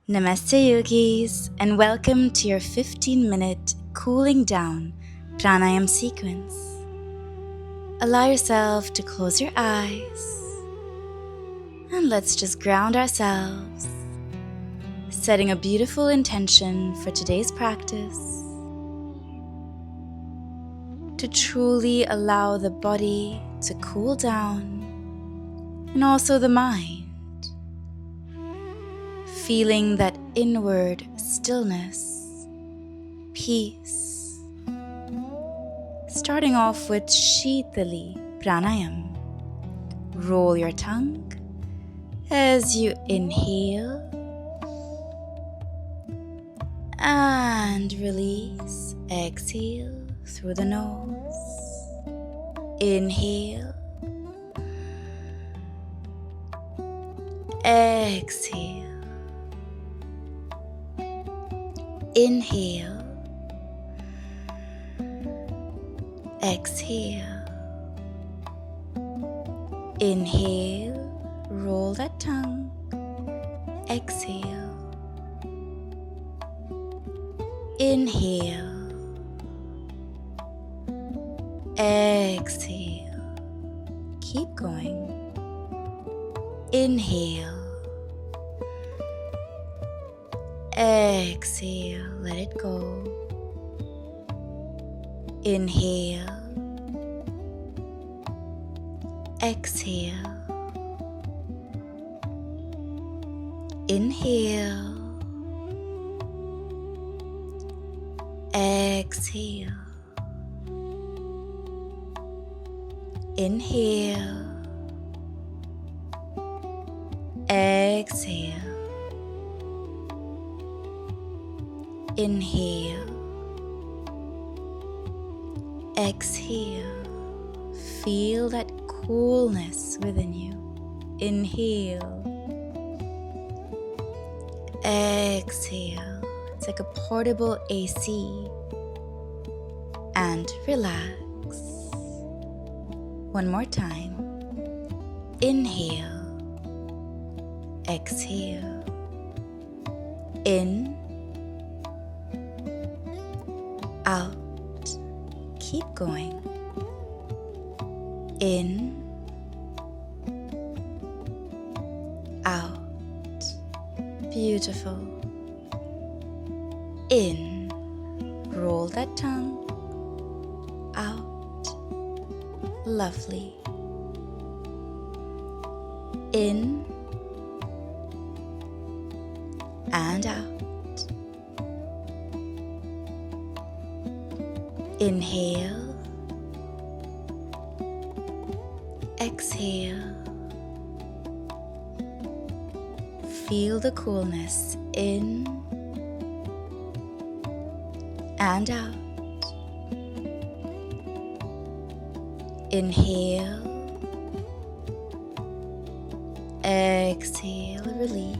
Namaste yogis, and welcome to your 15-minute cooling down pranayam sequence. Allow yourself to close your eyes and let's just ground ourselves, setting a beautiful intention for today's practice to truly allow the body to cool down and also the mind, feeling that inward stillness, peace. Starting off with Sheetali Pranayama. Roll your tongue as you inhale and release. Exhale through the nose. Inhale. Exhale. Inhale. Exhale. Inhale. Roll that tongue. Exhale. Inhale. Exhale. Keep going. Inhale. Exhale. Let it go. Inhale. Exhale. Inhale. Exhale. Inhale. Exhale. Inhale. Exhale. Feel that coolness within you. Inhale. Exhale. It's like a portable AC. And relax. One more time. Inhale. Exhale. In. Out. Keep going. In. Out. Beautiful. In. Roll that tongue. Out. Lovely. In. And out. Inhale. Exhale. Feel the coolness in and out. Inhale. Exhale. Release.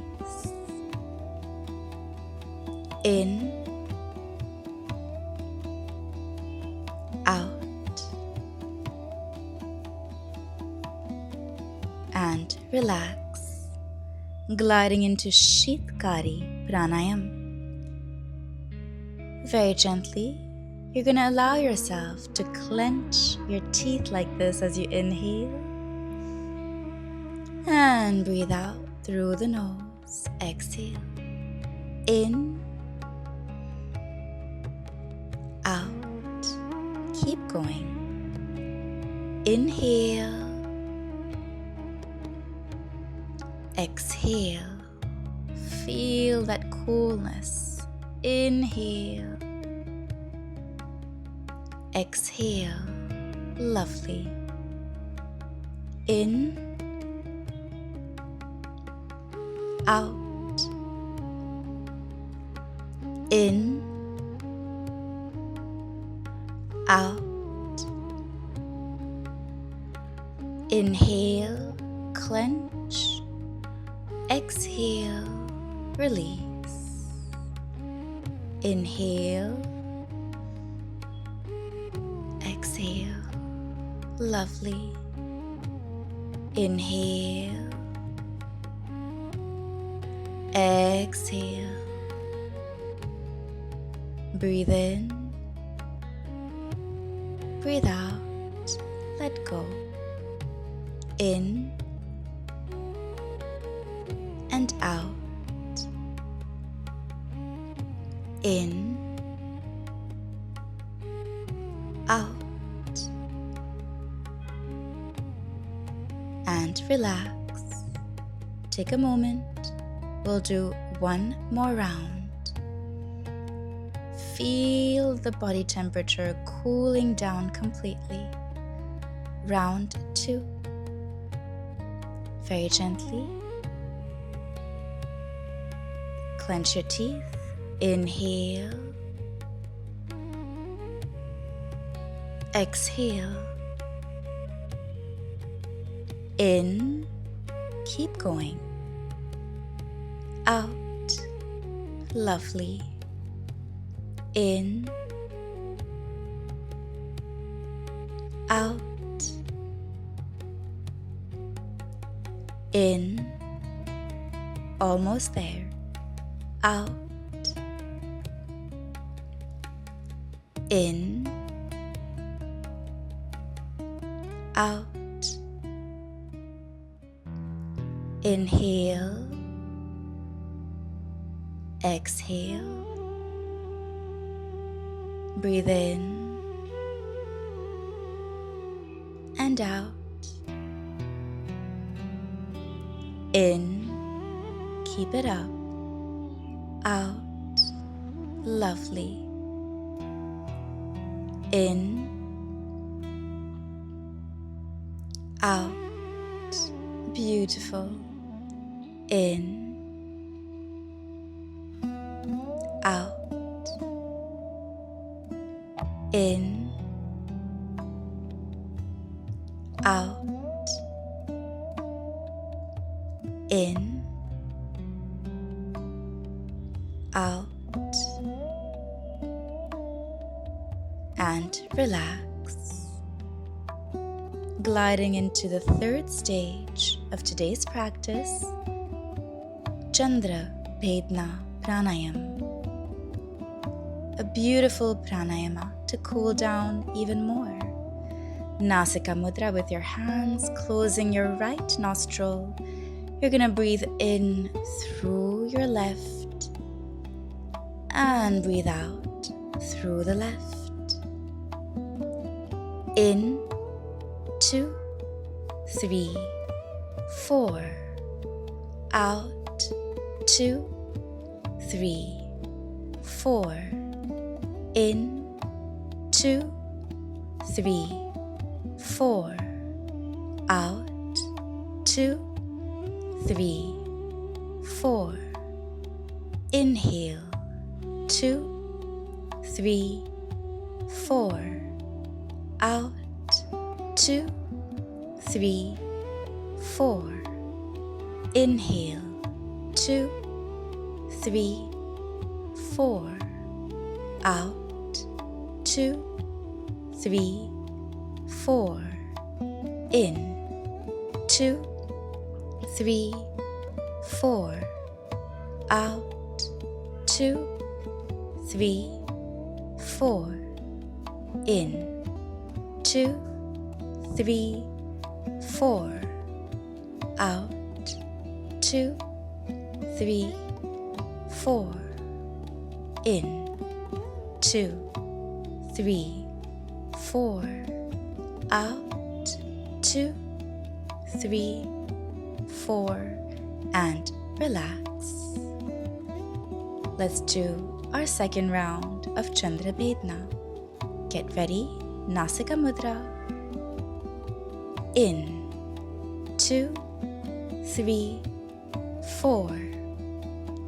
In. Out. And relax, gliding into Sheetkari Pranayama. Very gently, you're going to allow yourself to clench your teeth like this as you inhale and breathe out through the nose. Exhale. In. Out. Keep going. Inhale. Exhale. Feel that coolness. Inhale. Exhale. Lovely. In. Out. In. Out. Inhale. Clench. Exhale, release. Inhale. Exhale. Lovely. Inhale. Exhale. Breathe in, breathe out, let go. In and out. In, out, and relax. Take a moment. We'll do one more round. Feel the body temperature cooling down completely. Round 2. Very gently. Clench your teeth. Inhale. Exhale. In. Keep going. Out. Lovely. In. Out. In. Almost there. Out. In. Out. Inhale. Exhale. Breathe in and out. In. Keep it up. Out. Lovely. In. Out. Beautiful. In. Out. In. Out. In. Out. And relax. Gliding into the third stage of today's practice, Chandra Bhedana Pranayama. A beautiful pranayama to cool down even more. Nasika mudra with your hands, closing your right nostril. You're gonna breathe in through your left and breathe out through the left. In, 2, 3, 4. Out, 2, 3, 4. In, 2, 3, 4. Out, 2, 3, 4. Inhale, 2, 3, 4. Out, 2, 3, 4. Inhale, 2, 3, 4. Out, 2, 3, 4. In, 2, 3, 4. Out, 2, 3, 4. In, 2, 3, 4. Out, 2, 3, 4. In, 2, 3, 4. Out, 2, 3, 4. And relax. Let's do our second round of Chandra Bhedana. Get ready, Nasika Mudra. In, 2, 3, 4.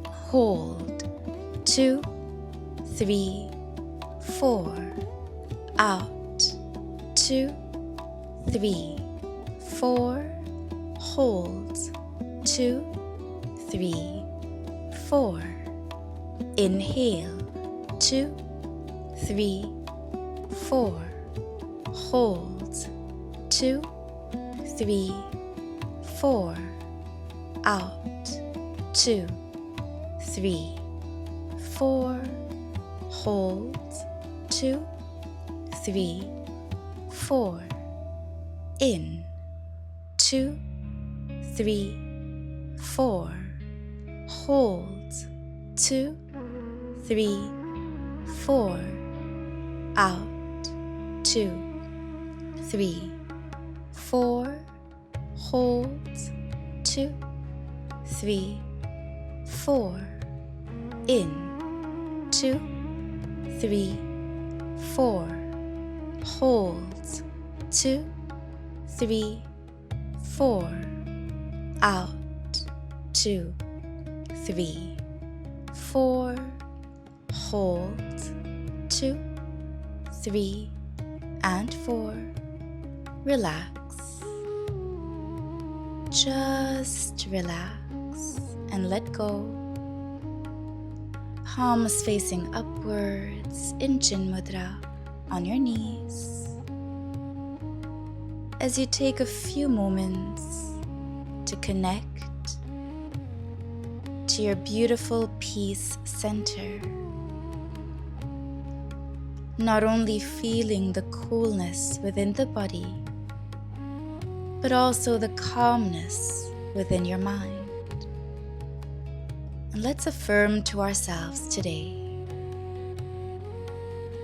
Hold, 2, 3, 4. Out, 2, 3, 4. Hold, 2, 3, 4. Inhale, 2, 3, 4. Hold, 2, 3, 4. Out, 2, 3, 4. hold, 2, 3, 4, in, 2, 3, 4, hold, 2, 3, 4, out, 2, 3, 4, hold, 2, 3, 4, in, 2, 3, 4, hold, 2, 3, 4, out, 2, 3, 4, hold, 2, 3, and 4. Relax. Just relax and let go. Palms facing upwards in Chin Mudra on your knees. As you take a few moments to connect to your beautiful peace center, not only feeling the coolness within the body, but also the calmness within your mind. And let's affirm to ourselves today,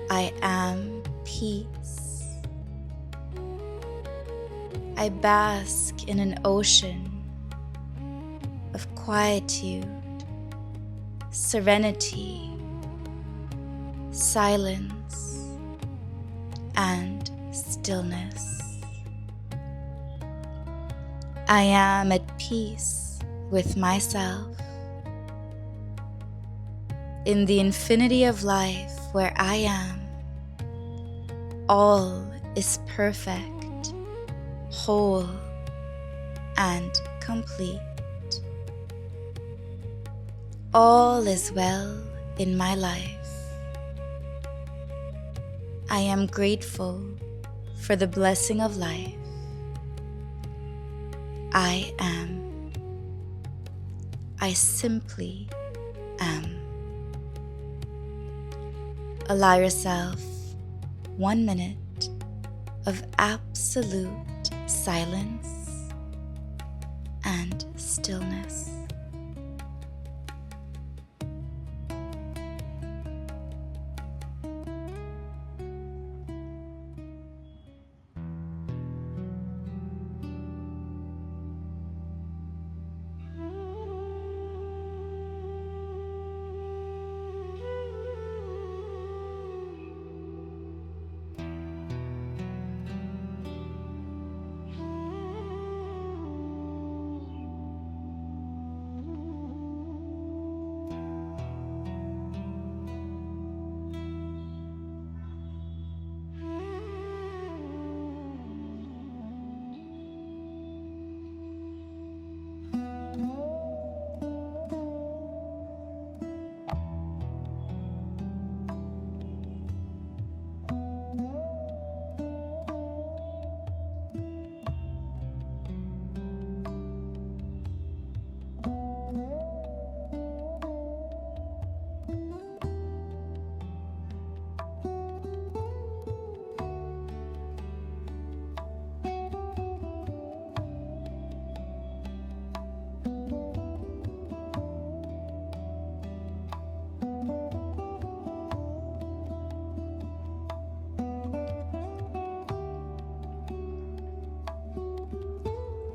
I am peace. I bask in an ocean of quietude, serenity, silence, and stillness. I am at peace with myself. In the infinity of life where I am, all is perfect, whole, and complete. All is well in my life. I am grateful for the blessing of life. I am. I simply am. Allow yourself 1 minute of absolute silence and stillness.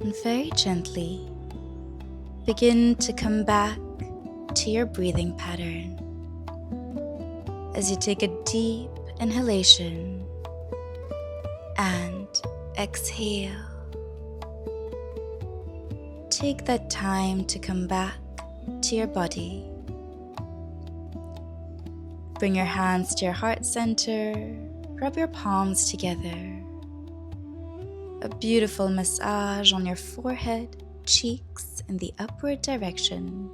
And very gently begin to come back to your breathing pattern as you take a deep inhalation and exhale. Take that time to come back to your body. Bring your hands to your heart center, rub your palms together. A beautiful massage on your forehead, cheeks in the upward direction,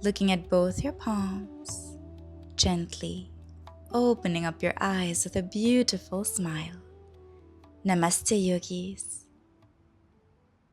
looking at both your palms, gently opening up your eyes with a beautiful smile. Namaste, yogis.